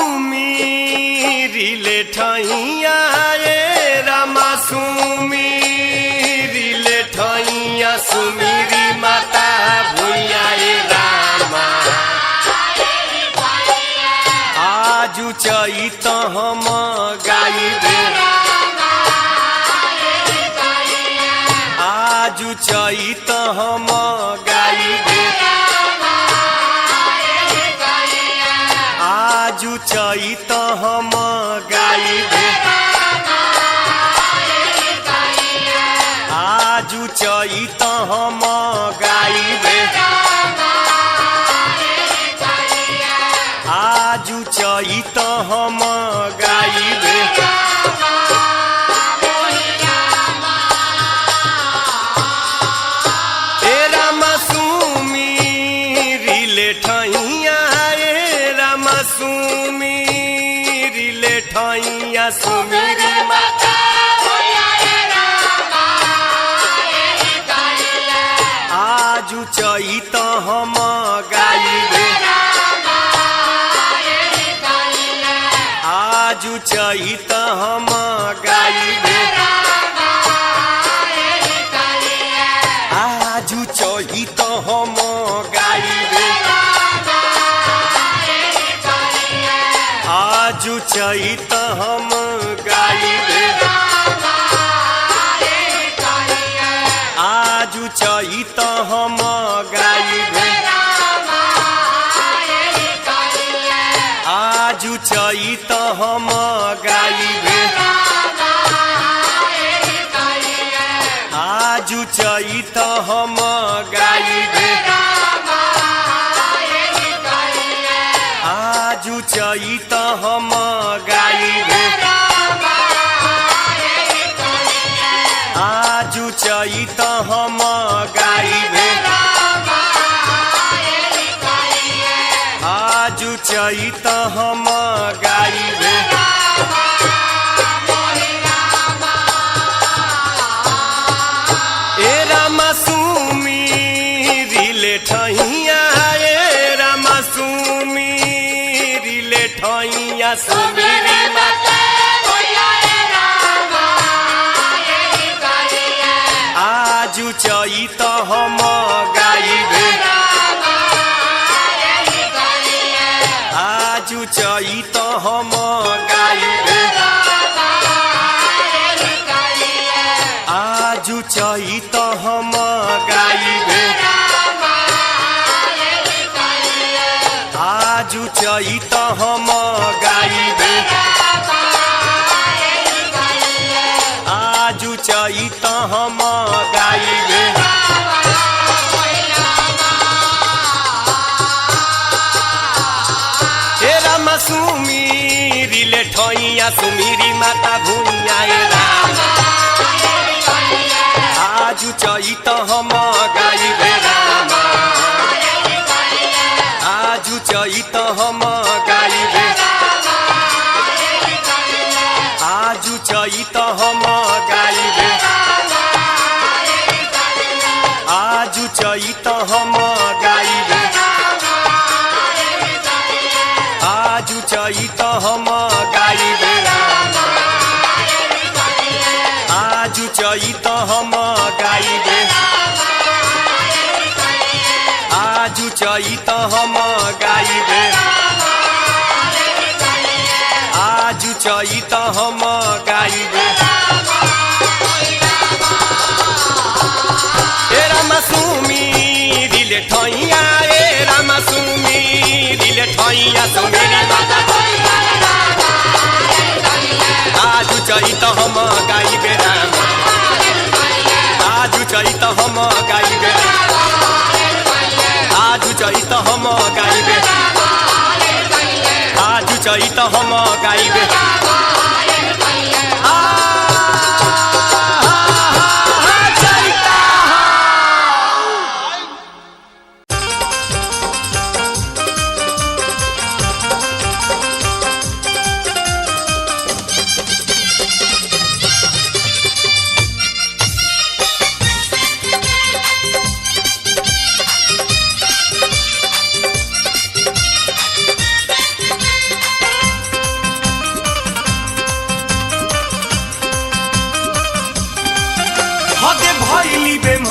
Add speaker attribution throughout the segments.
Speaker 1: सुमीरिले ठैया ए रामा सुमीरिले ठैया सुमीरी माता भुइया ए रामा आजु चैत हम गाइबे आजु चैत हम गाइबे आजु चैत हम गाइबे आजु चैत हम गाइबे आजु चैत हम गाइबे ए रामा सुमीरिले ठैया ए रामा सुमीरिले ठैया सुमीरी माता आजु चैत हम गाइबे आजु चैत हम गाइबे आजु चैत हम गाइबे आजु चैत हम गाइबे आजु चैत हम गाइबे आजु चैत हम गाइबे आजु चैत हम गाइबे आजु चैत हम गाइबे आजु चैत हम गाइबे आजु चैत हम गाइबे ए रामा सुमीरिले ठैया ए रामा सुमीरिले ठैया सुमीरी माता आजु चैत हम गाइबे आजु चैत हम गाइबे आजु चैत हम गाइबे आजु चैत हम गाइबे आजु चैत हम गाइबे ए रामा सुमीरिले ठैया सुमीरी माता भुइया ए रामा आजु चैत हम गाइबे रामा आजु चैत हम गाइबे आजु चैत हम गाइबे आजु चैत हम गाइबे आजु चैत हम गाइबे आजु चैत हम गाइबे आजु चैत हम गाइबे आजु चैत हम गाइबे ए रामा सुमीरिले ठैया ए रामा सुमीरिले ठैया सुमीरी माता आजु चैत हम गाइबे रामा आजु चैत हम गाइबे आजु चैत हम गाइबे आजु चैत हम गाइबे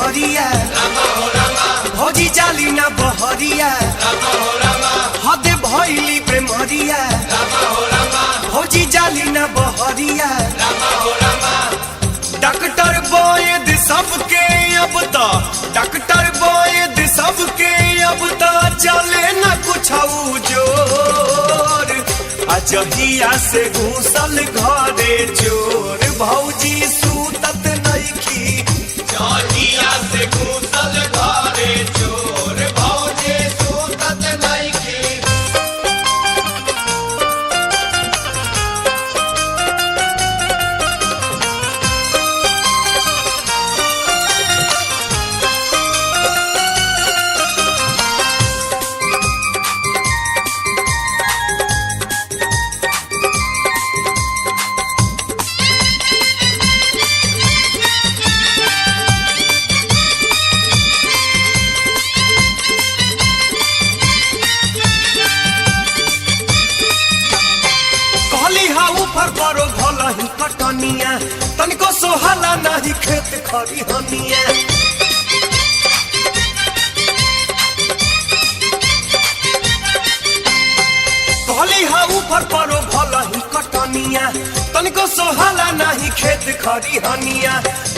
Speaker 1: मेहरिया भौजी जाली ना बहरिया हद भइली प्रेमरिया भौजी जाली ना बहरिया डॉक्टर वैद सबके अब तो डॉक्टर वैद सबके अब तो चले न कुछ जोर अजहिया से घूसल घरे चोर भौजी सूतत नइखी जहिया से घूसल घरे चोर भौजी सूतत नइखी कटनिया तनिको सोहला नहीं खेत खरी हनिया कहली हा ऊपर परो भला ही कटनिया तनिको सोहला नहीं खेत खरी हनिया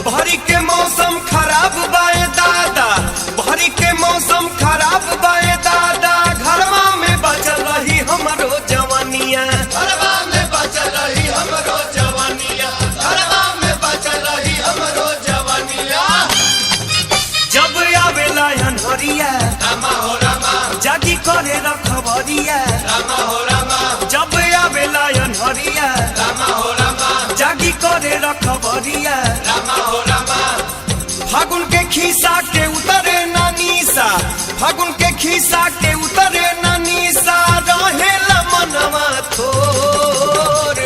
Speaker 1: भरी के मौसम खराब बाए दादा भरी के मौसम खराब बाए दादा घरवा में बचल रही हमरो जवानिया घरवा में बचल रही हमरो जवानिया घरवा में बचल रही हमरो जवानिया जब आवेला अनहरिया रामा हो रामा जागी करे रखबरिया रामा हो रामा जब आवेला अनहरिया रामा हो रामा जागी करे रखबरिया रामा हो रामा फागुन के खीसा के उतरे नानीसा फागुन के खीसा के उतरे नानीसा रहेला मनवा थोर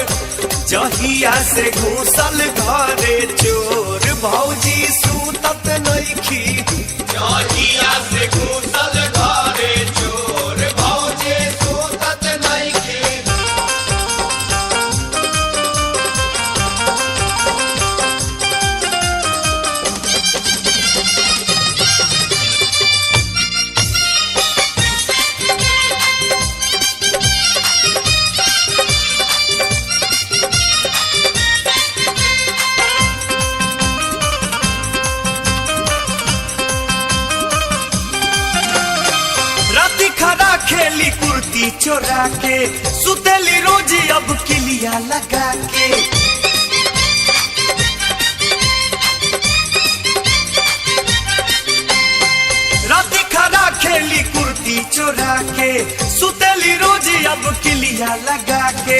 Speaker 1: जहिया से घूसल घरे चोर भौजी सूतत नइखी जहिया से घूसल घरे चोर भौजी सूतत नइखी खेली कुर्ती चोरा के सुतेली रोजी अब किलिया लगा के राती खड़ा खेली कुर्ती चोरा के सुतेली रोजी अब किलिया लगा के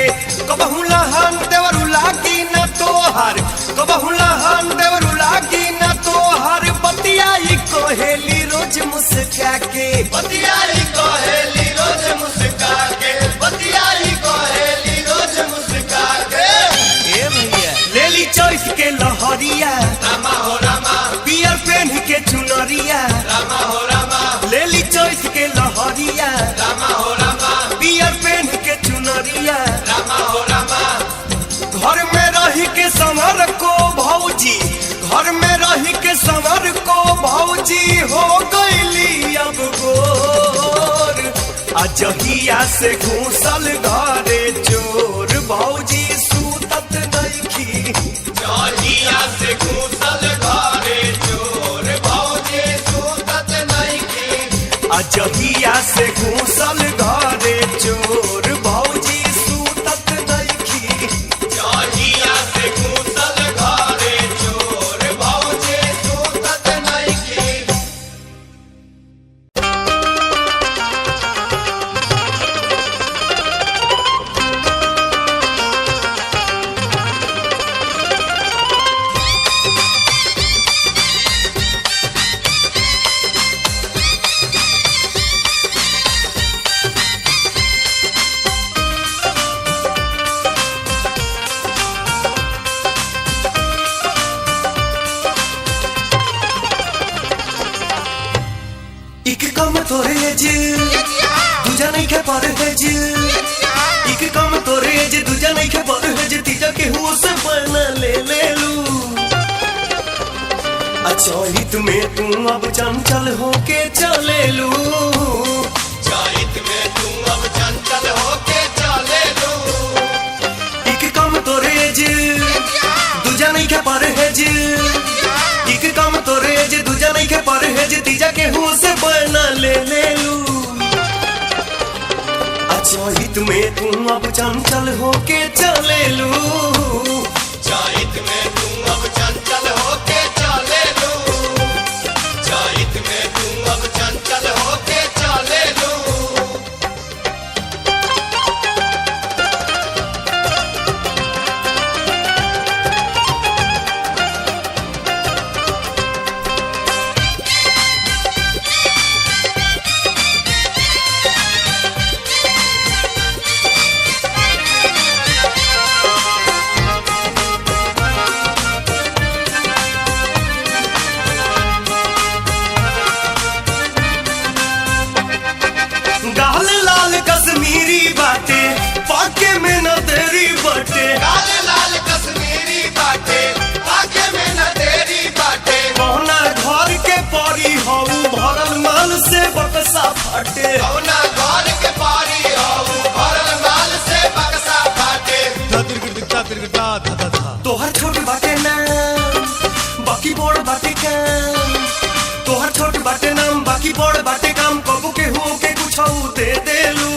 Speaker 1: कबहू लहन देवरू लागी न तोहर कबहू लहन देवरू लागी न तोहर बतियाई कोहेली रोज मुस्का के बतियाई कोहेली रोज मुस्का के बतियाई कोहेली रोज मुस्का के ए भैया लेली चॉइस के लहरिया रामा हो रामा पियर पेन के चुनरिया रामा हो रामा लेली चॉइस के लहरिया रामा हो रामा पियर पेन के चुनरिया रामा हो रामा घर में रही के संवर को भौजी घर में रही के संवर को भौजी हो गईली अब गोर अजहिया से घूसल घरे चोर भौजी सूतत नइखी जहिया से घूसल घरे चोर भौजी सूतत नइखी अजहिया से घूसल घरे चोर भौजी सूतत नइखी जहिया से घूसल घरे चोर भौजी सूतत नइखी दूजा नहीं खे पर है जी एक कम तोरे जे दूजा नहीं खे पर है जे तीजा के हुओ से बना ले ले लू चैत में तू अब चंचल होके चले लू,
Speaker 2: चैत में तू अब चंचल होके चले लू।
Speaker 1: एक कम तोरेज दूजा नहीं के परहेज, एक कम तोरेज दूजा नहीं के परहेज, तीजा के हूँ से बना ले लू। चैत में तू अब चंचल होके चले लू,
Speaker 2: चैत में तू अब चंचल होके चले लू। चैत में तू अब चंचल होके चले लू।
Speaker 1: गाल लाल कश्मीरी बाटे पाके में न तेरी बटे,
Speaker 2: लाल लाल कश्मीरी बाटे आगे में न तेरी बाटे।
Speaker 1: कौना घर के परी हऊ भरल माल से बक्सा फटे,
Speaker 2: कौना घर के पारी हऊ भरल माल से बक्सा फाटे।
Speaker 1: तोहर छोट बाटे ना बाकी बड़ बाटे काम, तोहर छोट बाटे नाम बाकी बड़ बाटे काम, कबू के हो के कुछ दे देलू।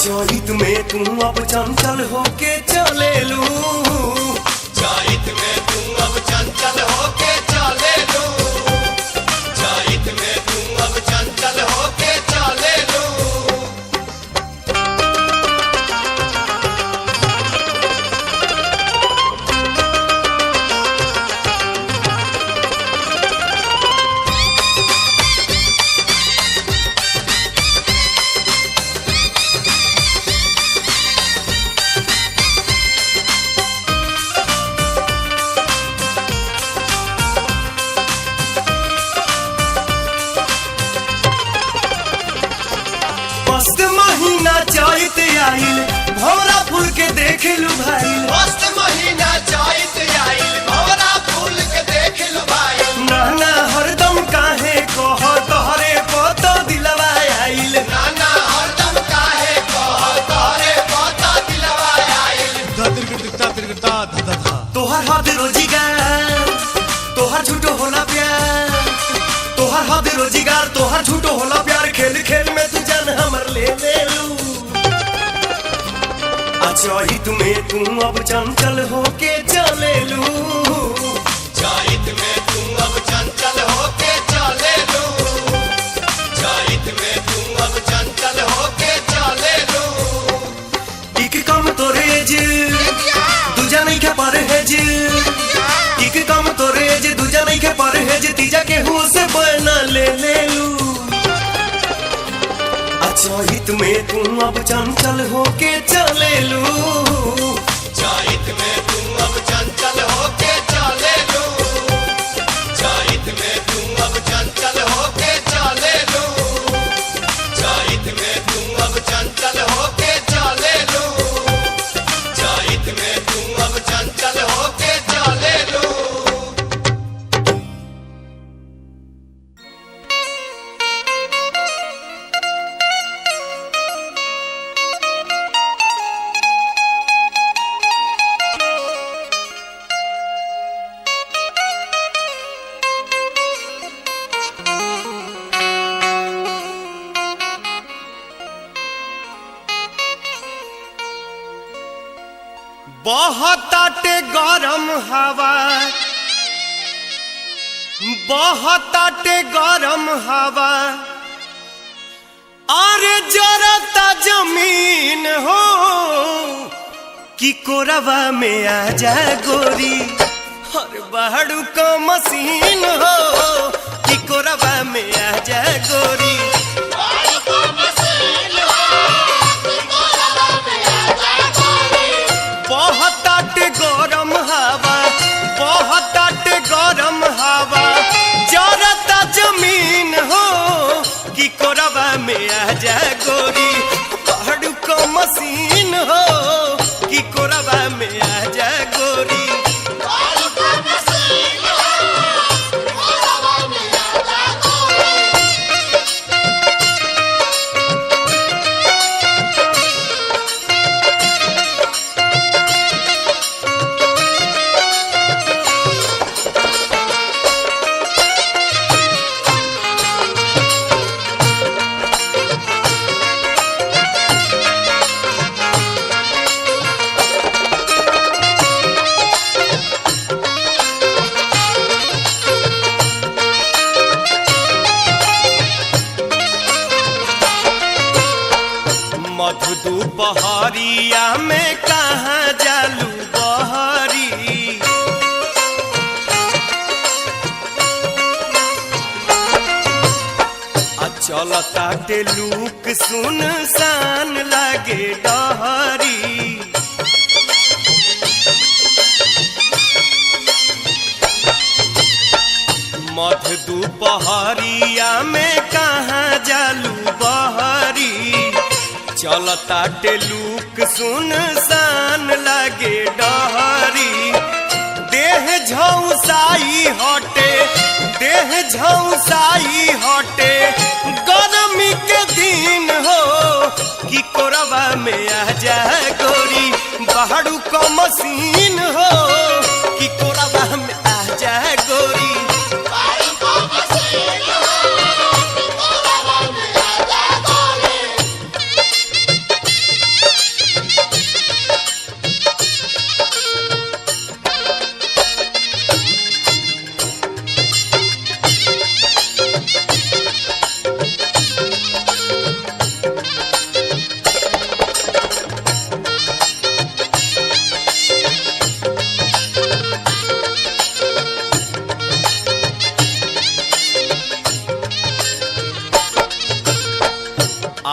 Speaker 1: चैत में तू अब चंचल होके चले लू,
Speaker 2: चैत में तू अब चंचल होके चले लू। चैत में तू अब चंचल होके चले लू।
Speaker 1: मस्त महीना चैत आइल भौरा फूल के देखे लू भाईल,
Speaker 2: मस्त महीना चैत आइल भंवरा फूल के देख लू भाई।
Speaker 1: नाना हरदम काहे कह तोहरे पतो दिलवा आइल,
Speaker 2: नाना हरदम काहे कह तोहरे पता दिलवा आइल।
Speaker 1: तोहर हद रोजगार तोहर झूठो होला प्यार, तोहर हद रोजगार तोहर झूठो होला प्यार, खेल खेल में तू जान हमर ले लू। चैत में तू अब चंचल होके चले लू,
Speaker 2: चैत में तू अब चंचल होके चले लू। चैत में तू अब चंचल होके चले लू।
Speaker 1: एक कम तोरेज दूजा नहीं के परहेज, एक कम तोरेज दूजा नहीं के परहेज, तीजा के हूँ से बना ले लू। चैत में तू अब चंचल होके चले लू,
Speaker 2: चैत में तू अब चंचल होके चले लू। चैत में तू अब चंचल होके चले लू। चैत में तू अब चंचल होके चले लू। चैत में तू अब चंचल होके चले लू।
Speaker 1: बहताटे गरम हवा बहताटे गरम हवा, अरे जरता जमीन हो कि कोरवा में आ जा गोरी, हर बहड़ू का मशीन हो कि कोरवा में आ जा गोरी। बहताटे गरम हवा बहताटे गरम हवा, जरता जमीन हो कि कोरवा में आ जा गोरी, बहड़ू का मशीन हो कि कोरवा में आ जा गोरी। दुपहरिया में कहाँ जालू बहरी चलता टेलूक सुनसान लागे डहरी मध दुपहरिया में कहाँ जालू बहरी चलता टेलूक सुनसान लागे डहरी देह झौसाई हटे देह झौसाई हटे गर्मी के दिन हो कि कोरबा में आ जा गोरी बहड़ू को मशीन हो कि कोरबा में आ जा गोरी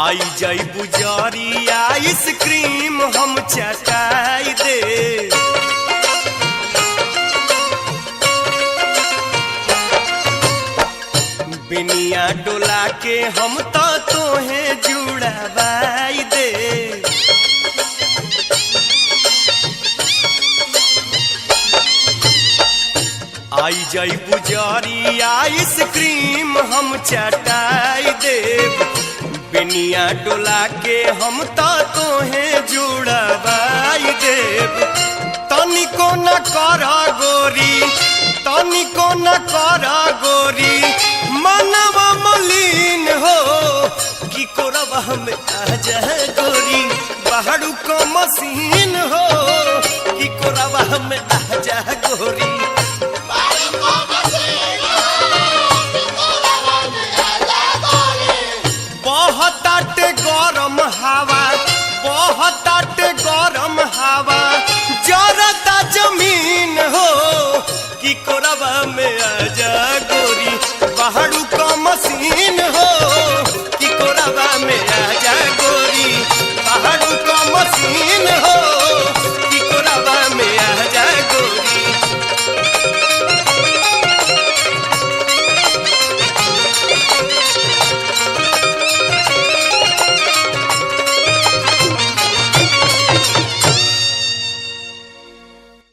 Speaker 1: आई जाई बुजारी आइसक्रीम हम चटाई दे बिनिया डोला के हम तो तोहे जुड़ावाई दे आई जाई बुजारी आइसक्रीम हम चटाई देव बिनिया डोला के हम तो तोहे जुड़ावाई देव तनिको न कर गोरी तनिको न कर गोरी मनवा मलिन हो कि कोरबा में आ जा गोरी बहड़ू को मशीन हो कि कोरबा में आ जा गोरी बहुत गरम हवा बहुत गरम हवा जरता जमीन हो कि कोरबा में आ जा गोरी बहड़ू को मशीन हो कि कोरबा में आ जा गोरी बहड़ू को मशीन हो कि कोरबा में आ जा गोरी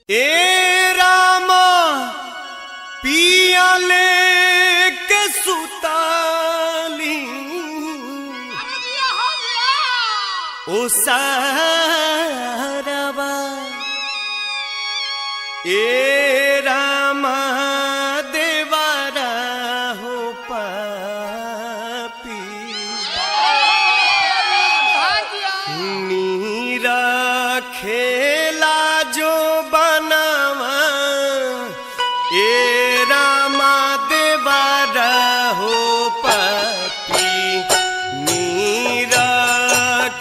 Speaker 1: ए रामा पिया ले के सुताली ओ सारवा ए रामा देवारा हो पापी नीरा खेला जो बनावा ए रामा देवारा हो पापी नीरा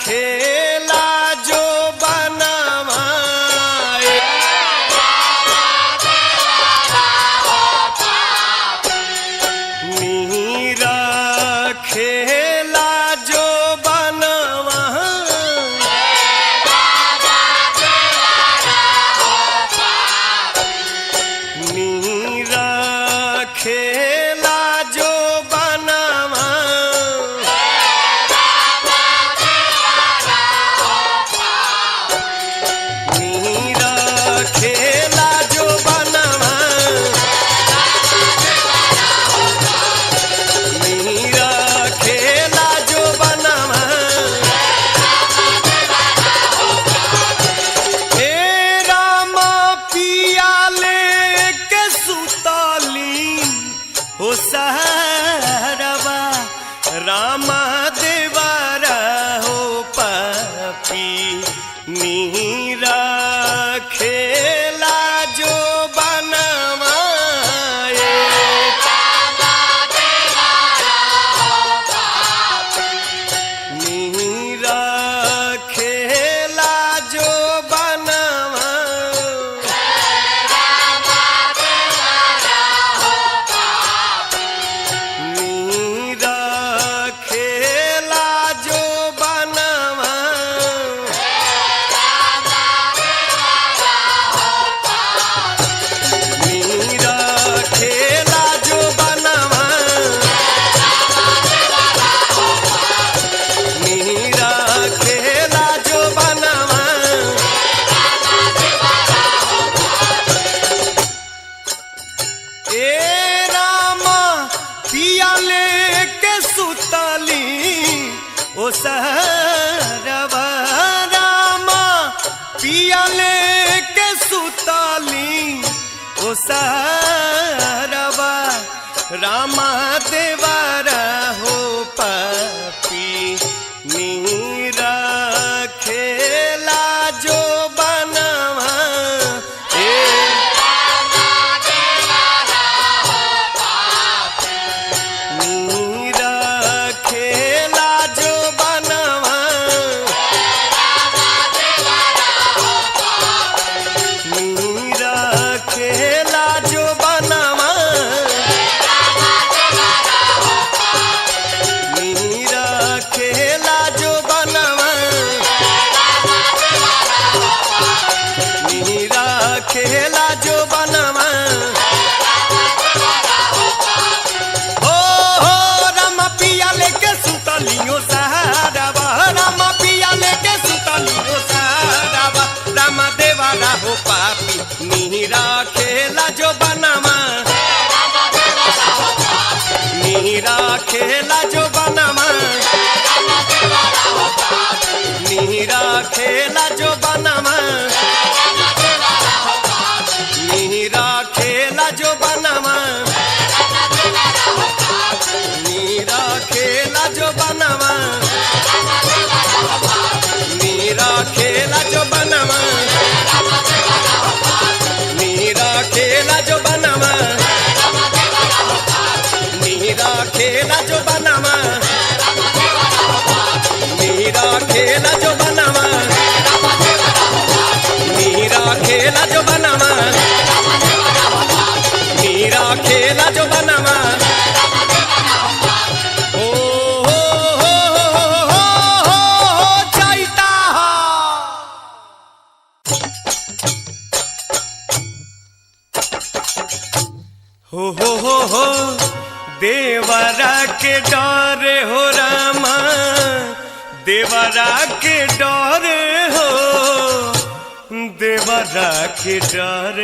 Speaker 1: खेला जो बनावा नीरा खेला जो बनावा नीरा खेला जो बनावा नीरा खेला जो बनावा नीरा खेला जो बनावा हे रामा पिया ले के सुताली ए रामा पिया लेके सुतली ओ सहरवा रामा पिया लेके सुतली ओ सहरवा रामा देवारा हो पापी मीरा खेला जो बनवा मीरा खेला जो बनवा मीरा खेला जो बनवा मीरा खेला जो बनवा मीरा खेला जो बनवा हो रामा पिया लेके सुतलियो सहारावा रामा पिया लेके सुतलियो सहारावा रामा देवारा हो पापी मीरा खेला जो बनवा मीरा खेला जो बनवा मीरा खेला जो बनवा मीरा खेला जो बनवा मीरा खेला जो बनवा मीरा खेला जो बनवा मीरा खेला जो बनवा मीरा खेला जो बनवा मीरा खेला जो बनवा मीरा खेला जो बनवा मीरा खेला जो बनवा जाइता हो देवरा के डर हो रामा देवरा के डर हो देवरा के डर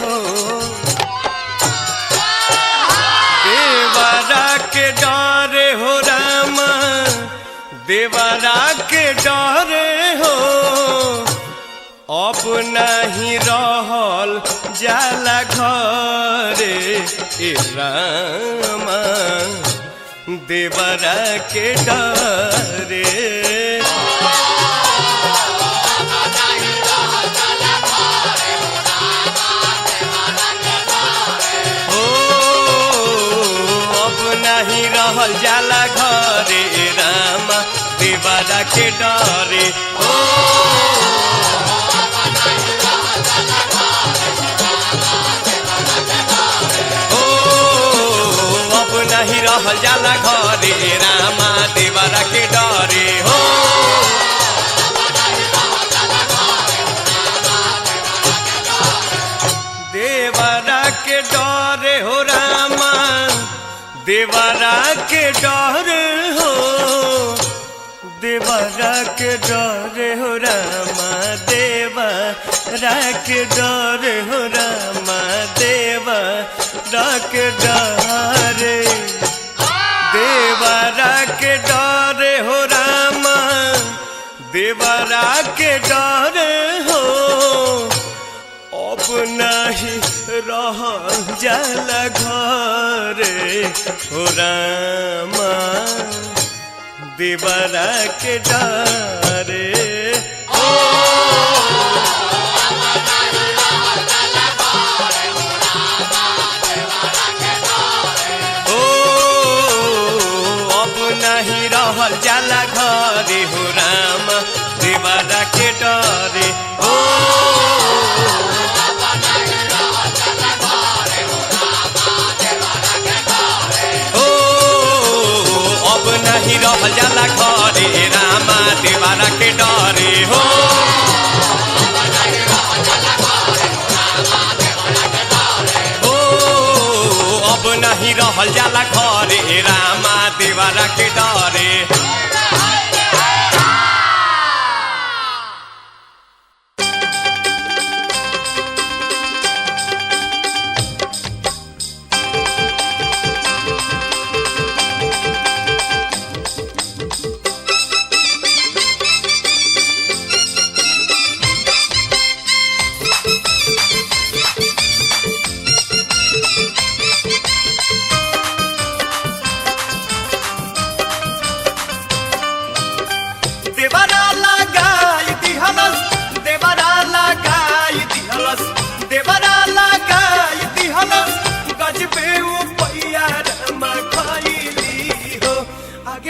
Speaker 1: हो देवरा के डर हो रामा देवरा के डर हो अब नहीं रहल जाला घरे ए रामा देवरा के डरे नहीं रहल जाला घरे रामा देवरा के डरे अब नहीं रहल जाला घरे रामा देवरा के डरे हो देवरा के डरे हो रामा देवरा के डर हो देवरा के डर हो रामा देवरा के डर हो रामा देवरा के डर देवरा के डर हो रामा देवरा के डर हो अब नहीं रह जाला घरे हो रामा देवरा के डरे अब नहीं रहल जाला घरे हो रामा देवरा के डरे नहीं रहल जाला घरे रामा देवरा के डरे हो अब नहीं रहल जाला घरे रामा देवरा के डरे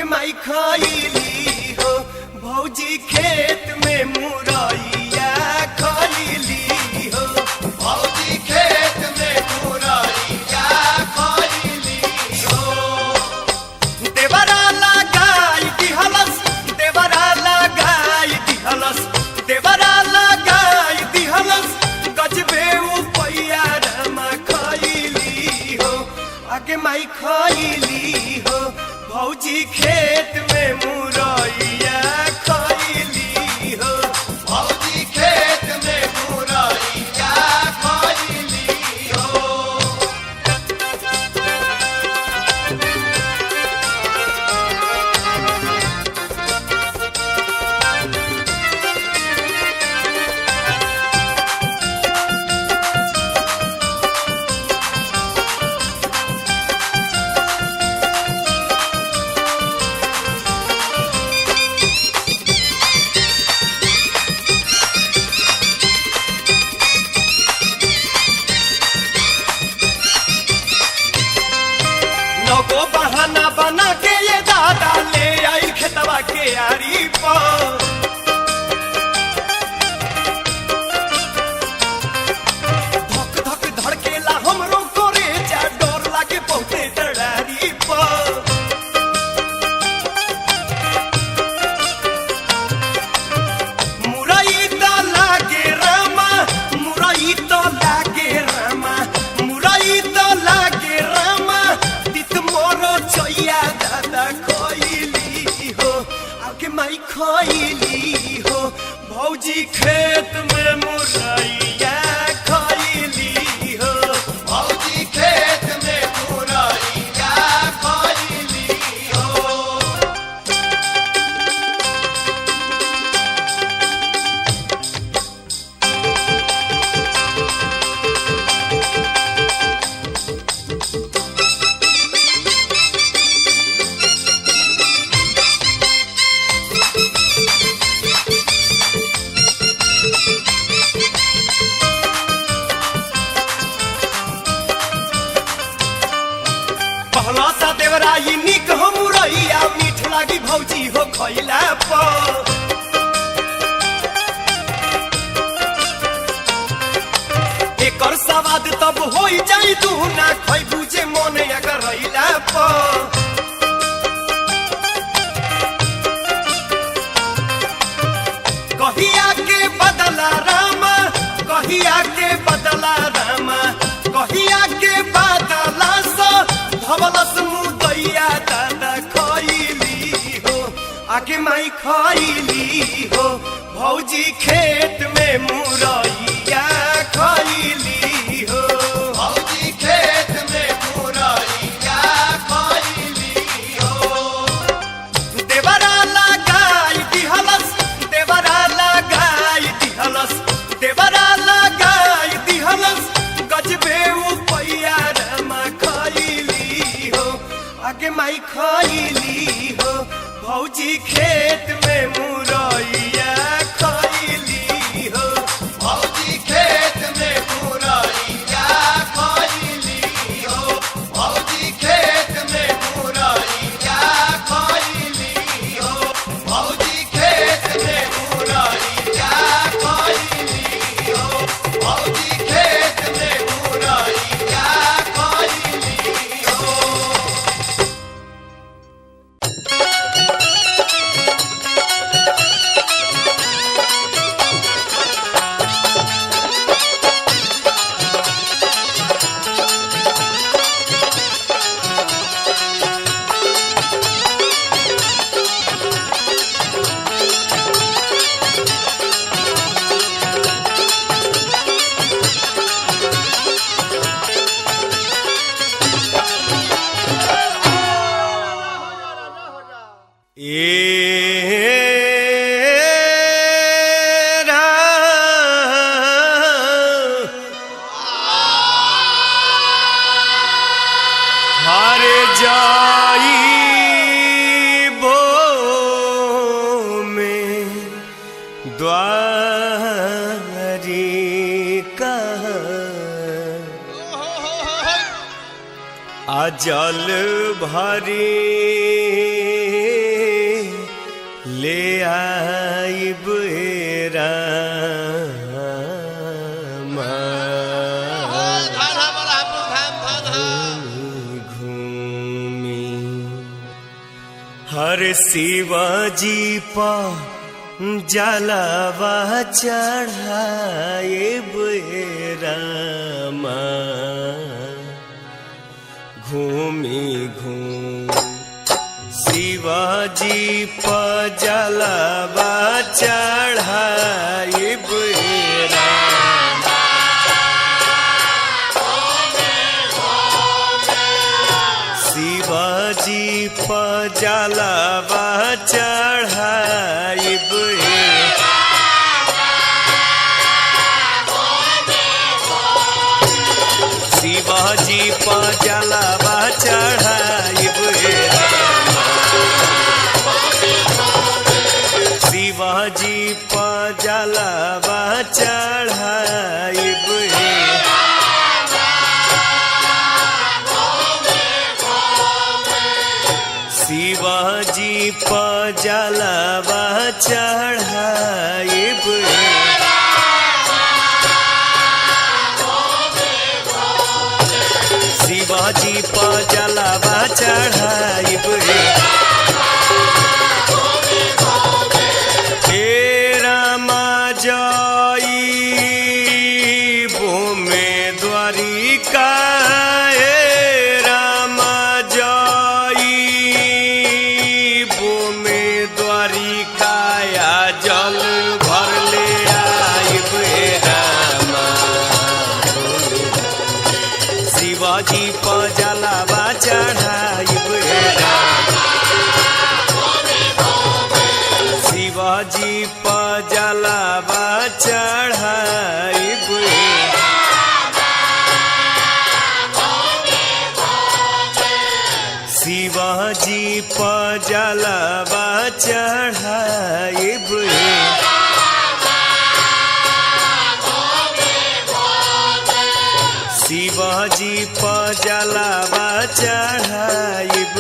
Speaker 1: माई खइली हो भौजी खेत में मुरैया खइली हो
Speaker 2: भौजी खेत में मुरैया खइली हो
Speaker 1: देवरा लगाई दिहलस देवरा लगाई दिहलस देवरा लगाई दिहलस गजबे उपैया रमा खइली हो आगे माई खइली हो भौजी खेत में मुरैया खइली हो
Speaker 2: भौजी खेत में मुरैया खइली हो
Speaker 1: लोगो बहाना बना के ये दादा ले आई खेतवा के आरी पर धक धक धड़केला हमरो करे जा डर लागे बहुते डरारी पर मुरई तो लागे रामा मुरई तो लागे रामा मुरई तो लागे रामा मोरो चैया दादा खइली हो आगे माई खइली हो भौजी खेत में मुरैया खइली हो
Speaker 2: भौजी खेत में मुरैया खइली हो
Speaker 1: पहला सा देवरा ई निक हो मुरैया मीठ लागी भौजी हो खइला पर एकर स्वाद तब होई जाई दुना खइबू जे मन अगर रहिला पर कहिया के बदला रामा कहिया के बदला रामा कहिया के बदला सा धवलस मुदैया दादा खइली हो आगे माई खइली हो भौजी खेत में मुरैया खइली हो
Speaker 2: भौजी खेत में मुरैया खइली हो
Speaker 1: देवरा लगाई दिहलस देवरा लगाई दिहलस देवरा लगाई दिहलस गजबे उपैया रमा खइली हो आगे माई खइली हो भौजी खेत में मुरैया खइली हो
Speaker 2: भौजी खेत में मुरैया खइली हो भौजी खेत में मुरैया खइली हो भौजी खेत में मुरैया खइली हो भौजी खेत में मुरैया खइली हो
Speaker 1: जल भरी ले आइब रामा घूमी हर शिवाजी पा जलावा चढ़ाइब रामा घूमी घूम शिवाजी पर जलावा चढ़ाइब रामा शिवाजी पर जलावा चढ़ाइब शिवाजी पर जलावा चढ़ाइब शिवाजी पर जलावा चढ़ाइब शिवाजी पर जलावा चढ़ाइब शिवाजी पर जलावा चढ़ाइब हे रामा जाइबो में द्वारिका हे रामा जाइबो में द्वारिका या जल भर ले आइब रामा शिवाजी पर जलावा चढ़ाइब शिवाजी पर जलावा चढ़ाइब शिवाजी पर जलावा चढ़ाइब शिवाजी पर जलावा चढ़ाइब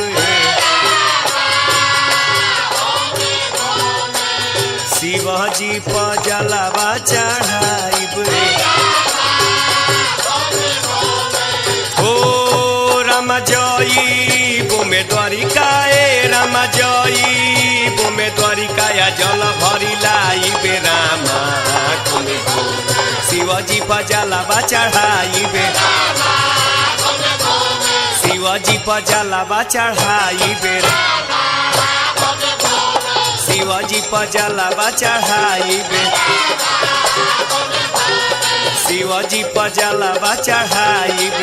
Speaker 1: शिवाजी पर जलावा चढ़ाइब ओ राम जाइबो में द्वारिका ए राम जाइबो में द्वारिका या जल भरी लाइब रामा शिवाजी पर जलावा चढ़ाइब शिवाजी पर जलावा चढ़ाइब शिवाजी पर जलावा चढ़ाइब शिवाजी पर जलावा चढ़ाइब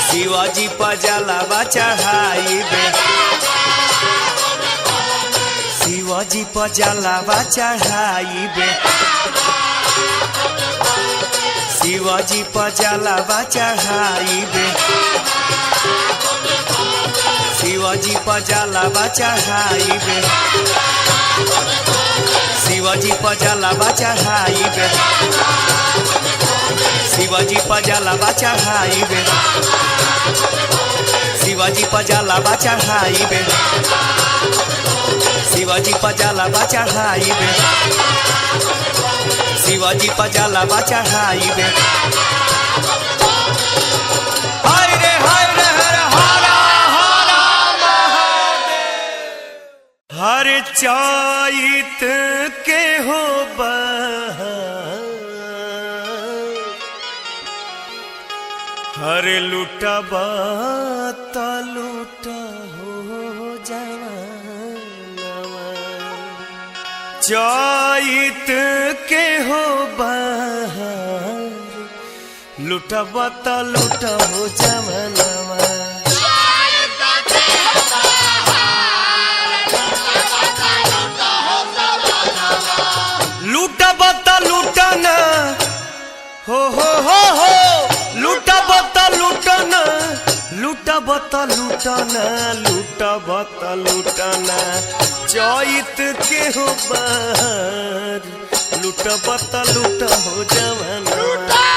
Speaker 1: शिवाजी पर जलावा चढ़ाइब शिवाजी पर जलावा चढ़ाइब शिवाजी पर जलावा चढ़ाइब शिवाजी पर जलावा चढ़ाइब शिवाजी पर जलावा चढ़ाइब शिवाजी पर जलावा चढ़ाइब शिवाजी पर जलावा चढ़ाइब शिवाजी पर जलावा चढ़ाइब शिवाजी पर जलावा चढ़ाइब हाय रे हर हर हर चैत के हो हर लुटबा त लुट हो जवानवा चैत के हो लुटबा त लुट हो जवानवा लुटब त लुटना हो लुटब त लुटना लुटब त लुटना लुटब त लुटना चैत के हो बाहर लुटब त लुट हो जवानवा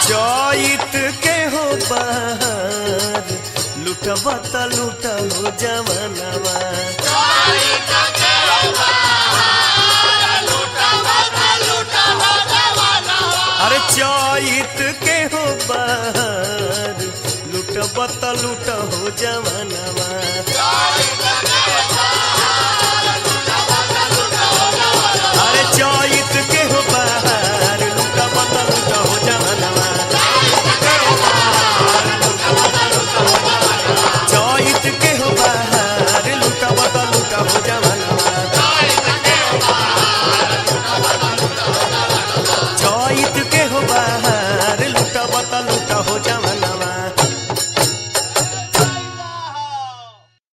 Speaker 1: चैत लुटबा त लूट हो जवानवा। अरे चैत के हो बहार लुटबा त लूट हो जवानवा।